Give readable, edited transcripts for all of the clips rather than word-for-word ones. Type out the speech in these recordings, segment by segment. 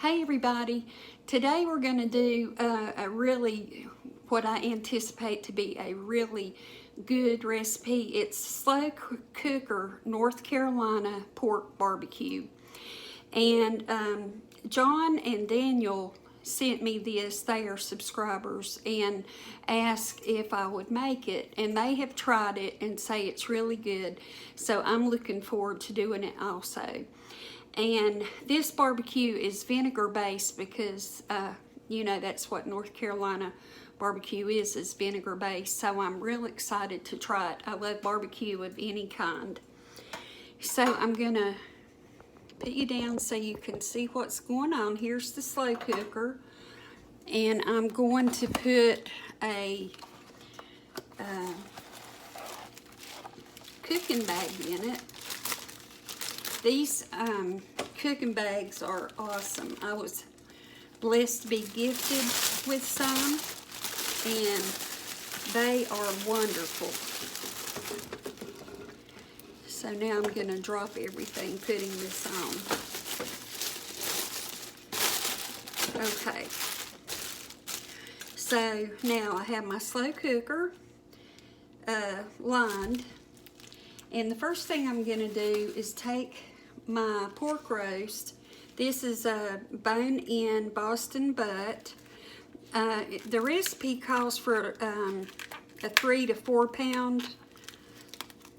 Hey everybody, today we're going to do what I anticipate to be a really good recipe. It's slow cooker North Carolina pork barbecue. And John and Daniel sent me this. They are subscribers and asked if I would make it, and they have tried it and say it's really good, so I'm looking forward to doing it also. And this barbecue is vinegar based because you know, that's what North Carolina barbecue is vinegar based, so I'm real excited to try it. I love barbecue of any kind. So I'm gonna put you down so you can see what's going on. Here's the slow cooker, and I'm going to put a cooking bag in it. These cooking bags are awesome. I was blessed to be gifted with some, and they are wonderful. So now I'm going to drop everything putting this on. Okay. So now I have my slow cooker lined. And the first thing I'm going to do is take my pork roast. This is a bone-in Boston butt. The recipe calls for a 3 to 4 pound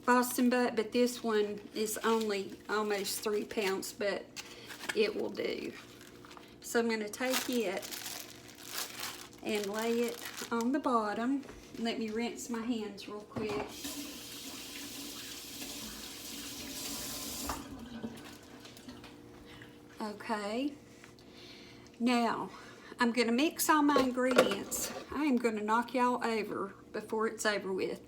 Boston butt, but this one is only almost 3 pounds, but it will do. So I'm going to take it and lay it on the bottom. Let me rinse my hands real quick. Okay, now I'm going to mix all my ingredients. I am going to knock y'all over before it's over with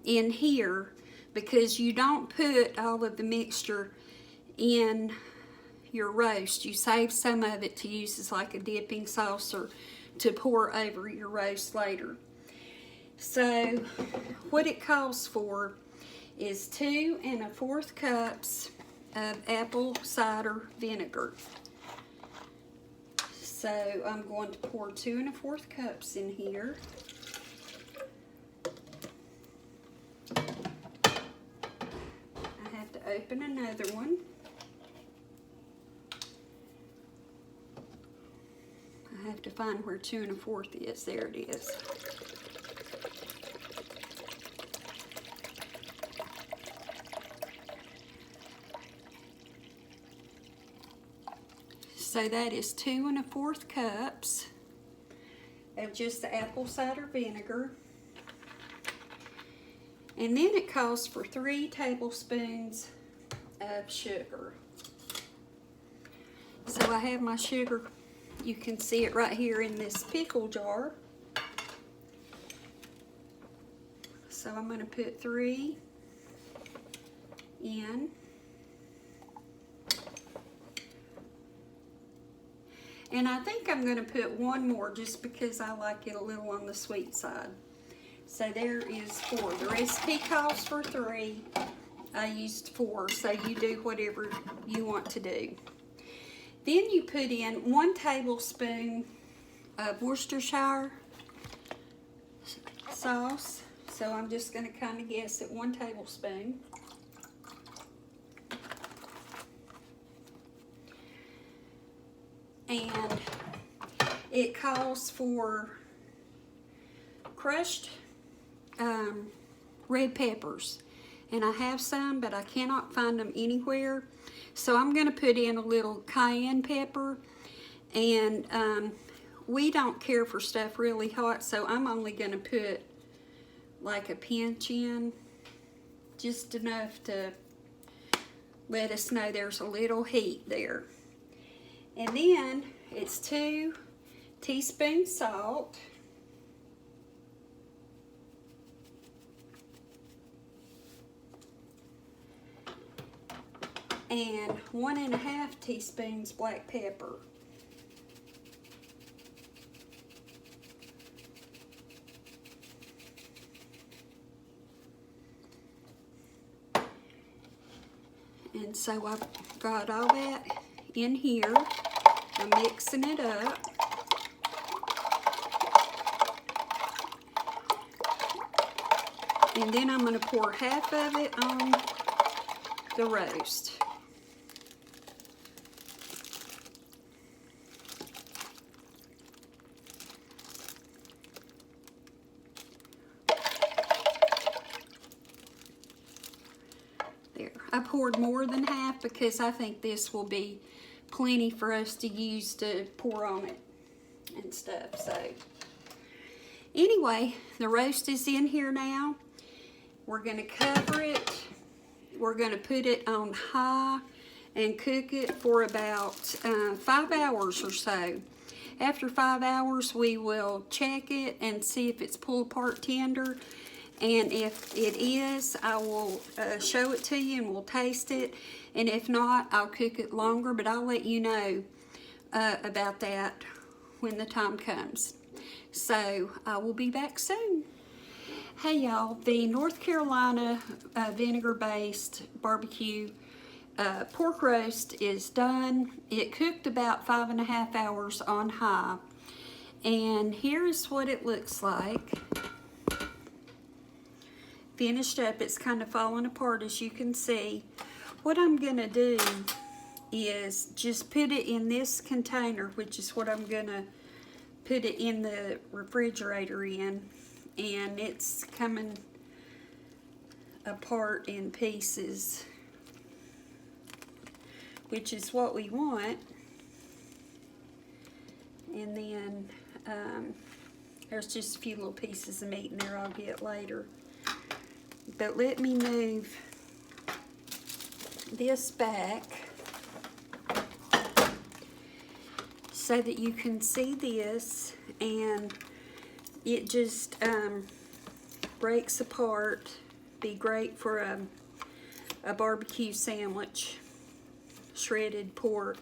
in here, because you don't put all of the mixture in your roast. You save some of it to use as like a dipping sauce or to pour over your roast later. So what it calls for is 2 1/4 cups of apple cider vinegar. So I'm going to pour 2 1/4 cups in here. I have to open another one. I have to find where 2 1/4 is. There it is. So that is 2 1/4 cups of just the apple cider vinegar. And then it calls for 3 tablespoons of sugar. So I have my sugar. You can see it right here in this pickle jar. So I'm going to put 3 in. And I think I'm going to put 1 more just because I like it a little on the sweet side. So there is 4. The recipe calls for 3. I used 4, so you do whatever you want to do. Then you put in 1 tablespoon of Worcestershire sauce. So I'm just going to kind of guess at 1 tablespoon. And it calls for crushed red peppers, and I have some, but I cannot find them anywhere, so I'm going to put in a little cayenne pepper. And we don't care for stuff really hot, so I'm only going to put like a pinch in, just enough to let us know there's a little heat there. And then it's 2 teaspoons salt, and 1 1/2 teaspoons black pepper. And so I've got all that in here. I'm mixing it up. And then I'm going to pour half of it on the roast. There, I poured more than half because I think this will be plenty for us to use to pour on it and stuff. So anyway, the roast is in here now. We're going to cover it. We're going to put it on high and cook it for about 5 hours or so. After 5 hours, we will check it and see if it's pulled apart tender. And if it is, I will show it to you and we'll taste it. And if not, I'll cook it longer, but I'll let you know about that when the time comes. So I will be back soon. Hey y'all, the North Carolina vinegar-based barbecue pork roast is done. It cooked about 5.5 hours on high. And here's what it looks like. Finished up, it's kind of falling apart as you can see. What I'm gonna do is just put it in this container, which is what I'm gonna put it in the refrigerator in. And it's coming apart in pieces, which is what we want. And then there's just a few little pieces of meat in there I'll get later. But let me move this back so that you can see this, and it just breaks apart. Be great for a barbecue sandwich, shredded pork.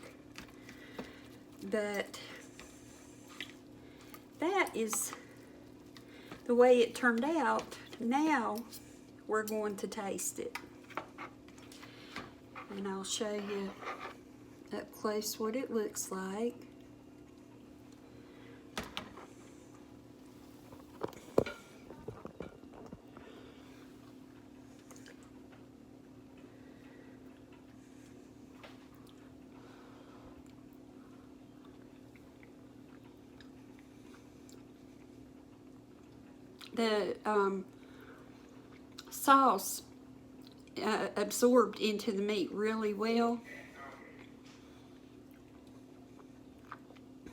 But that is the way it turned out. Now we're going to taste it. And I'll show you up close what it looks like. The sauce absorbed into the meat really well.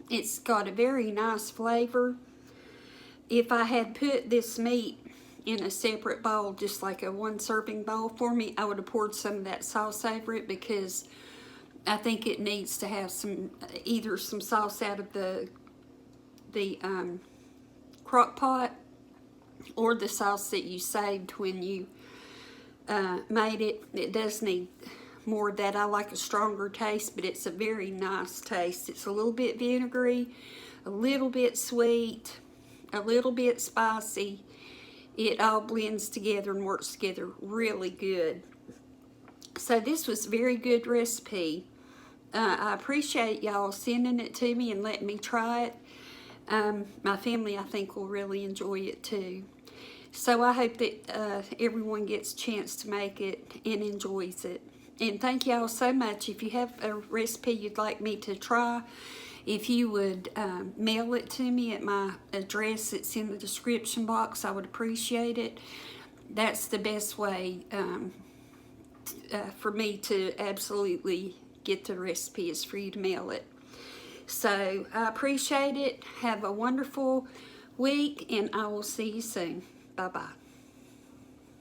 It's got a very nice flavor. If I had put this meat in a separate bowl, just like a 1 serving bowl for me, I would have poured some of that sauce over it, because I think it needs to have some, either some sauce out of the crock pot, or the sauce that you saved when you made it. It does need more of that. I like a stronger taste, but it's a very nice taste. It's a little bit vinegary, a little bit sweet, a little bit spicy. It all blends together and works together really good. So this was a very good recipe. I appreciate y'all sending it to me and letting me try it. My family, I think, will really enjoy it too. So I hope that everyone gets a chance to make it and enjoys it. And thank y'all so much. If you have a recipe you'd like me to try, if you would mail it to me at my address that's in the description box, I would appreciate it. That's the best way for me to absolutely get the recipe, is for you to mail it. So I appreciate it. Have a wonderful week, and I will see you soon. Bye-bye.